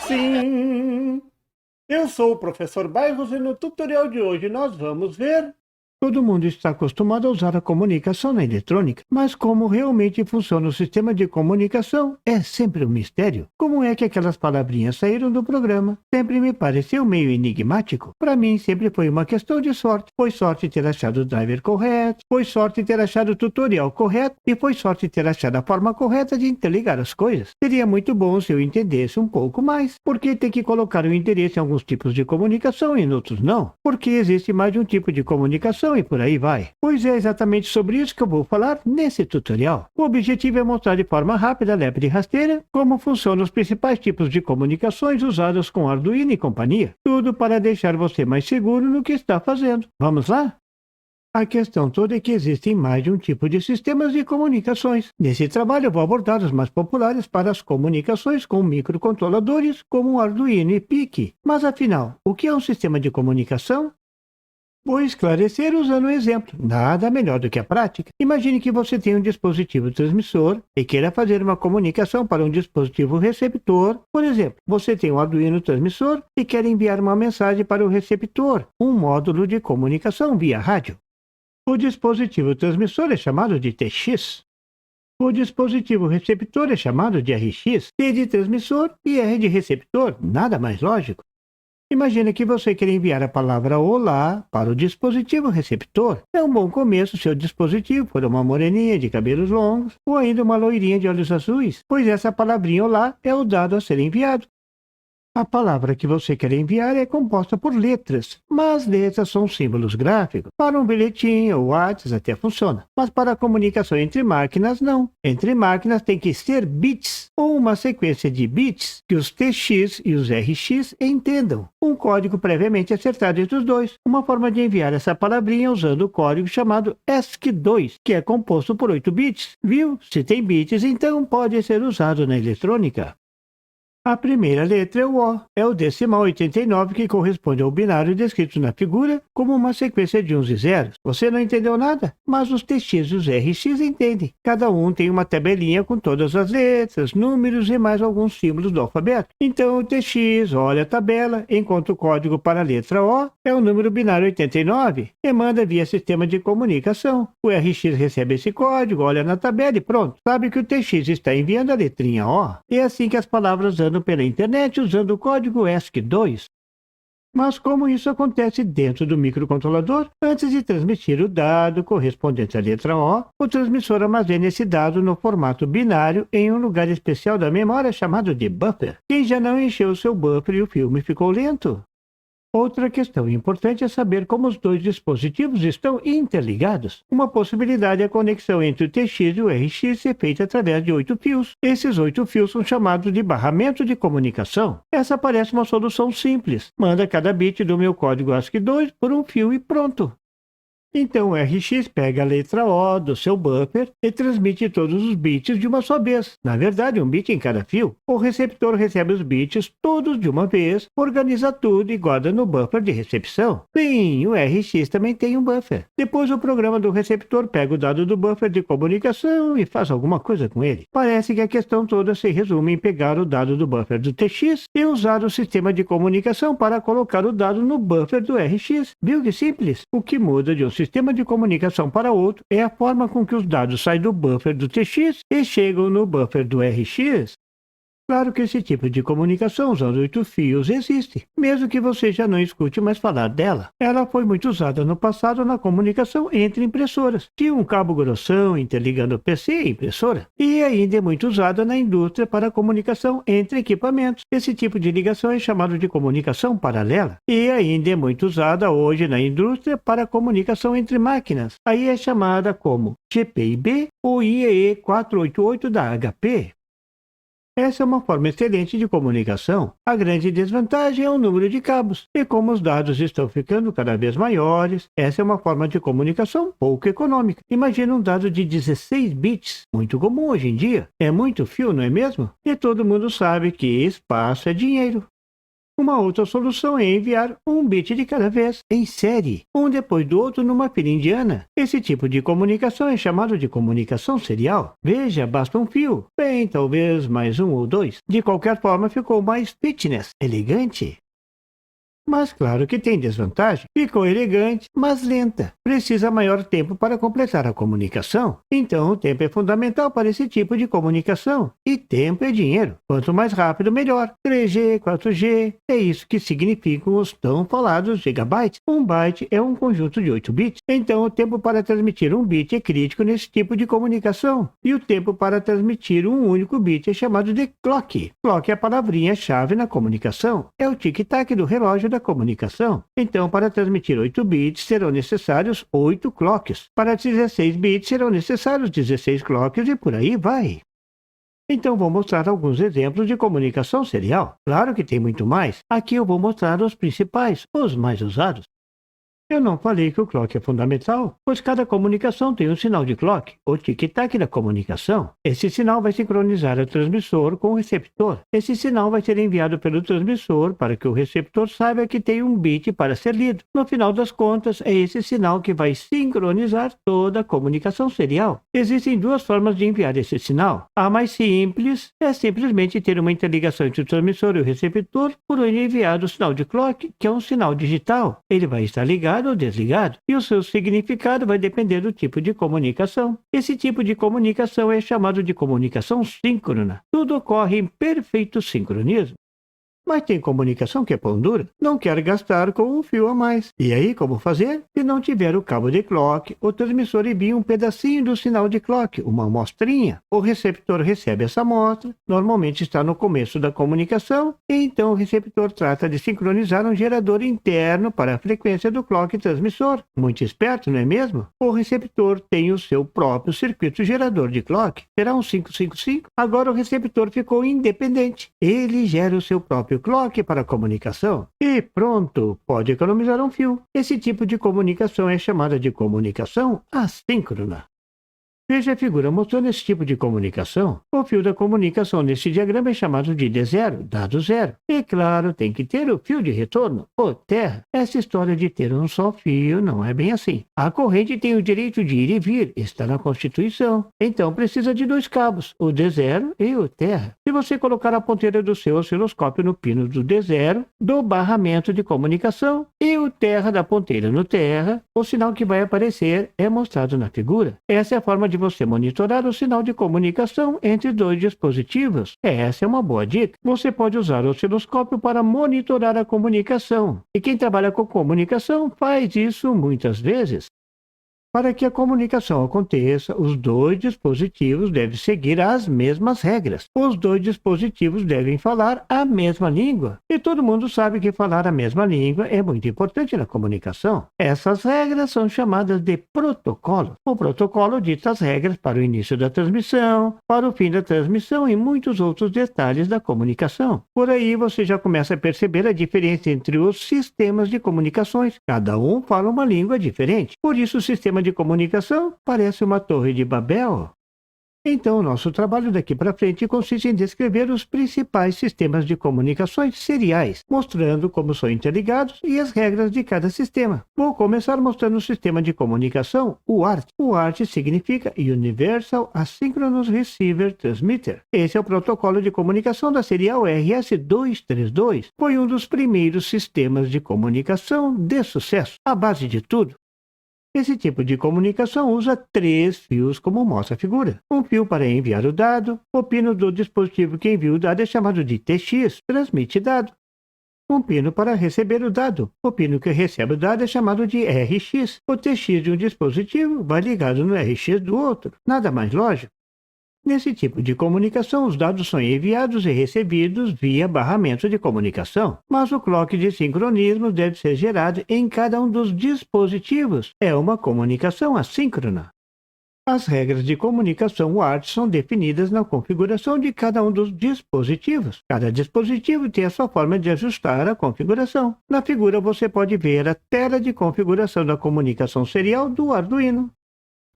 Sim, eu sou o professor Bairros e no tutorial de hoje nós vamos ver. Todo mundo está acostumado a usar a comunicação na eletrônica, mas como realmente funciona o sistema de comunicação é sempre um mistério. Como é que aquelas palavrinhas saíram do programa? Sempre me pareceu meio enigmático. Para mim sempre foi uma questão de sorte. Foi sorte ter achado o driver correto, foi sorte ter achado o tutorial correto e foi sorte ter achado a forma correta de interligar as coisas. Seria muito bom se eu entendesse um pouco mais. Por que tem que colocar o interesse em alguns tipos de comunicação e em outros não? Porque existe mais de um tipo de comunicação e por aí vai. Pois é exatamente sobre isso que eu vou falar nesse tutorial. O objetivo é mostrar de forma rápida, leve e rasteira, como funcionam os principais tipos de comunicações usados com Arduino e companhia. Tudo para deixar você mais seguro no que está fazendo. Vamos lá? A questão toda é que existem mais de um tipo de sistemas de comunicações. Nesse trabalho eu vou abordar os mais populares para as comunicações com microcontroladores, como o Arduino e PIC. Mas afinal, o que é um sistema de comunicação? Vou esclarecer usando um exemplo. Nada melhor do que a prática. Imagine que você tem um dispositivo transmissor e queira fazer uma comunicação para um dispositivo receptor. Por exemplo, você tem um Arduino transmissor e quer enviar uma mensagem para o receptor, um módulo de comunicação via rádio. O dispositivo transmissor é chamado de TX. O dispositivo receptor é chamado de RX, T de transmissor e R de receptor, nada mais lógico. Imagina que você quer enviar a palavra olá para o dispositivo receptor. É um bom começo se o dispositivo for uma moreninha de cabelos longos ou ainda uma loirinha de olhos azuis, pois essa palavrinha olá é o dado a ser enviado. A palavra que você quer enviar é composta por letras, mas letras são símbolos gráficos. Para um bilhetinho ou WhatsApp até funciona, mas para a comunicação entre máquinas não. Entre máquinas tem que ser bits, ou uma sequência de bits que os TX e os RX entendam. Um código previamente acertado entre os dois. Uma forma de enviar essa palavrinha usando o código chamado ESC2, que é composto por 8 bits. Viu? Se tem bits, então pode ser usado na eletrônica. A primeira letra é o O, é o decimal 89 que corresponde ao binário descrito na figura como uma sequência de uns e zeros. Você não entendeu nada, mas os TX e os RX entendem. Cada um tem uma tabelinha com todas as letras, números e mais alguns símbolos do alfabeto. Então o TX olha a tabela, enquanto o código para a letra O é o número binário 89 e manda via sistema de comunicação. O RX recebe esse código, olha na tabela e pronto. Sabe que o TX está enviando a letrinha O. É assim que as palavras andam pela internet usando o código ESC2. Mas como isso acontece dentro do microcontrolador? Antes de transmitir o dado correspondente à letra O, o transmissor armazena esse dado no formato binário em um lugar especial da memória chamado de buffer. Quem já não encheu o seu buffer e o filme ficou lento? Outra questão importante é saber como os dois dispositivos estão interligados. Uma possibilidade é a conexão entre o TX e o RX ser feita através de 8 fios. Esses 8 fios são chamados de barramento de comunicação. Essa parece uma solução simples. Manda cada bit do meu código ASCII2 por um fio e pronto. Então o RX pega a letra O do seu buffer e transmite todos os bits de uma só vez. Na verdade, um bit em cada fio. O receptor recebe os bits todos de uma vez, organiza tudo e guarda no buffer de recepção. Sim, o RX também tem um buffer. Depois o programa do receptor pega o dado do buffer de comunicação e faz alguma coisa com ele. Parece que a questão toda se resume em pegar o dado do buffer do TX e usar o sistema de comunicação para colocar o dado no buffer do RX. Viu que simples? O que muda de um sistema de comunicação para outro é a forma com que os dados saem do buffer do TX e chegam no buffer do RX. Claro que esse tipo de comunicação usando 8 fios existe, mesmo que você já não escute mais falar dela. Ela foi muito usada no passado na comunicação entre impressoras. Tinha um cabo grossão interligando PC e impressora. E ainda é muito usada na indústria para comunicação entre equipamentos. Esse tipo de ligação é chamado de comunicação paralela. E ainda é muito usada hoje na indústria para comunicação entre máquinas. Aí é chamada como GPIB ou IEE 488 da HP. Essa é uma forma excelente de comunicação. A grande desvantagem é o número de cabos. E como os dados estão ficando cada vez maiores, essa é uma forma de comunicação pouco econômica. Imagina um dado de 16 bits, muito comum hoje em dia. É muito fio, não é mesmo? E todo mundo sabe que espaço é dinheiro. Uma outra solução é enviar um bit de cada vez, em série, um depois do outro numa fila indiana. Esse tipo de comunicação é chamado de comunicação serial. Veja, basta um fio. Bem, talvez mais um ou dois. De qualquer forma, ficou mais fitness, elegante. Mas claro que tem desvantagem. Ficou elegante, mas lenta. Precisa maior tempo para completar a comunicação. Então, o tempo é fundamental para esse tipo de comunicação. E tempo é dinheiro. Quanto mais rápido, melhor. 3G, 4G, é isso que significam os tão falados gigabytes. Um byte é um conjunto de 8 bits. Então, o tempo para transmitir um bit é crítico nesse tipo de comunicação. E o tempo para transmitir um único bit é chamado de clock. Clock é a palavrinha-chave na comunicação. É o tic-tac do relógio da comunicação. Então, para transmitir 8 bits, serão necessários 8 clocks. Para 16 bits, serão necessários 16 clocks e por aí vai. Então, vou mostrar alguns exemplos de comunicação serial. Claro que tem muito mais. Aqui eu vou mostrar os principais, os mais usados. Eu não falei que o clock é fundamental, pois cada comunicação tem um sinal de clock, o tic-tac da comunicação. Esse sinal vai sincronizar o transmissor com o receptor. Esse sinal vai ser enviado pelo transmissor para que o receptor saiba que tem um bit para ser lido. No final das contas, é esse sinal que vai sincronizar toda a comunicação serial. Existem duas formas de enviar esse sinal. A mais simples é simplesmente ter uma interligação entre o transmissor e o receptor por onde é enviado o sinal de clock, que é um sinal digital. Ele vai estar ligado ou desligado, e o seu significado vai depender do tipo de comunicação. Esse tipo de comunicação é chamado de comunicação síncrona. Tudo ocorre em perfeito sincronismo. Mas tem comunicação que é pão dura, não quer gastar com um fio a mais. E aí, como fazer? Se não tiver o cabo de clock, o transmissor envia um pedacinho do sinal de clock, uma amostrinha. O receptor recebe essa amostra, normalmente está no começo da comunicação, e então o receptor trata de sincronizar um gerador interno para a frequência do clock transmissor. Muito esperto, não é mesmo? O receptor tem o seu próprio circuito gerador de clock. Será um 555? Agora o receptor ficou independente. Ele gera o seu próprio clock para a comunicação. E pronto, pode economizar um fio. Esse tipo de comunicação é chamada de comunicação assíncrona. Veja a figura mostrando esse tipo de comunicação. O fio da comunicação nesse diagrama é chamado de D0, dado zero. E claro, tem que ter o fio de retorno, ou terra. Essa história de ter um só fio não é bem assim. A corrente tem o direito de ir e vir, está na Constituição. Então precisa de dois cabos, o D0 e o terra. Se você colocar a ponteira do seu osciloscópio no pino do D0, do barramento de comunicação, e o terra da ponteira no terra, o sinal que vai aparecer é mostrado na figura. Essa é a forma de você monitorar o sinal de comunicação entre dois dispositivos. Essa é uma boa dica. Você pode usar o osciloscópio para monitorar a comunicação. E quem trabalha com comunicação faz isso muitas vezes. Para que a comunicação aconteça, os dois dispositivos devem seguir as mesmas regras. Os dois dispositivos devem falar a mesma língua. E todo mundo sabe que falar a mesma língua é muito importante na comunicação. Essas regras são chamadas de protocolo. O protocolo dita as regras para o início da transmissão, para o fim da transmissão e muitos outros detalhes da comunicação. Por aí você já começa a perceber a diferença entre os sistemas de comunicações. Cada um fala uma língua diferente. Por isso o sistema de comunicação parece uma torre de Babel. Então, o nosso trabalho daqui para frente consiste em descrever os principais sistemas de comunicações seriais, mostrando como são interligados e as regras de cada sistema. Vou começar mostrando o sistema de comunicação, o UART. O UART significa Universal Asynchronous Receiver Transmitter. Esse é o protocolo de comunicação da serial RS-232. Foi um dos primeiros sistemas de comunicação de sucesso. A base de tudo. Esse tipo de comunicação usa 3 fios, como mostra a figura. Um fio para enviar o dado. O pino do dispositivo que envia o dado é chamado de TX, transmite dado. Um pino para receber o dado. O pino que recebe o dado é chamado de RX. O TX de um dispositivo vai ligado no RX do outro. Nada mais lógico. Nesse tipo de comunicação, os dados são enviados e recebidos via barramento de comunicação, mas o clock de sincronismo deve ser gerado em cada um dos dispositivos. É uma comunicação assíncrona. As regras de comunicação UART são definidas na configuração de cada um dos dispositivos. Cada dispositivo tem a sua forma de ajustar a configuração. Na figura você pode ver a tela de configuração da comunicação serial do Arduino.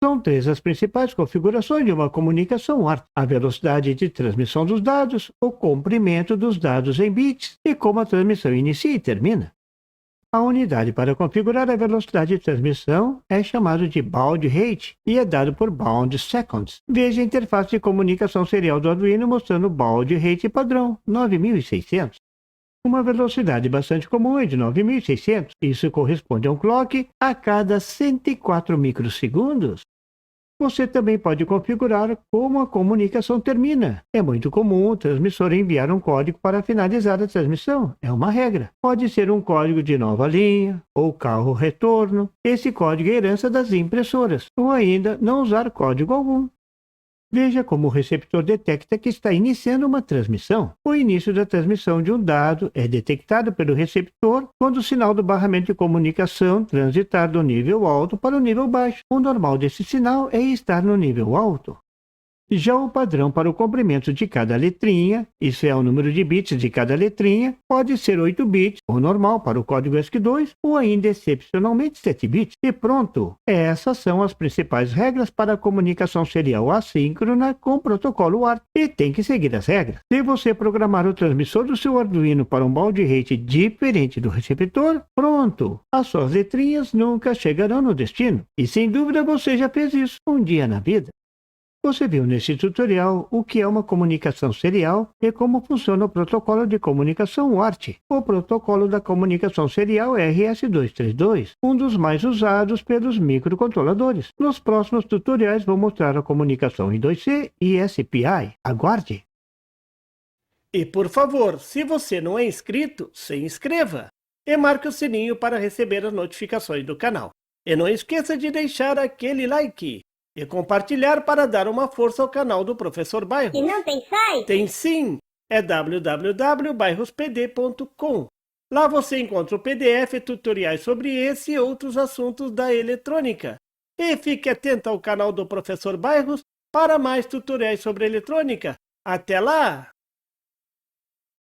São três as principais configurações de uma comunicação ART: a velocidade de transmissão dos dados, o comprimento dos dados em bits e como a transmissão inicia e termina. A unidade para configurar a velocidade de transmissão é chamada de baud rate e é dado por bound seconds. Veja a interface de comunicação serial do Arduino mostrando o baud rate padrão 9600. Uma velocidade bastante comum é de 9600. Isso corresponde a um clock a cada 104 microsegundos. Você também pode configurar como a comunicação termina. É muito comum o transmissor enviar um código para finalizar a transmissão. É uma regra. Pode ser um código de nova linha ou carro retorno. Esse código é herança das impressoras. Ou ainda não usar código algum. Veja como o receptor detecta que está iniciando uma transmissão. O início da transmissão de um dado é detectado pelo receptor quando o sinal do barramento de comunicação transitar do nível alto para o nível baixo. O normal desse sinal é estar no nível alto. Já o padrão para o comprimento de cada letrinha, isso é o número de bits de cada letrinha, pode ser 8 bits, o normal para o código ESC2, ou ainda excepcionalmente 7 bits. E pronto! Essas são as principais regras para a comunicação serial assíncrona com o protocolo ART, e tem que seguir as regras. Se você programar o transmissor do seu Arduino para um baud rate diferente do receptor, pronto! As suas letrinhas nunca chegarão no destino. E sem dúvida você já fez isso um dia na vida. Você viu nesse tutorial o que é uma comunicação serial e como funciona o protocolo de comunicação ART, o protocolo da comunicação serial RS-232, um dos mais usados pelos microcontroladores. Nos próximos tutoriais vou mostrar a comunicação em 2C e SPI. Aguarde! E por favor, se você não é inscrito, se inscreva e marque o sininho para receber as notificações do canal. E não esqueça de deixar aquele like e compartilhar para dar uma força ao canal do Professor Bairros. E não tem site? Tem sim! É www.bairrospd.com. Lá você encontra o PDF e tutoriais sobre esse e outros assuntos da eletrônica. E fique atento ao canal do Professor Bairros para mais tutoriais sobre eletrônica. Até lá!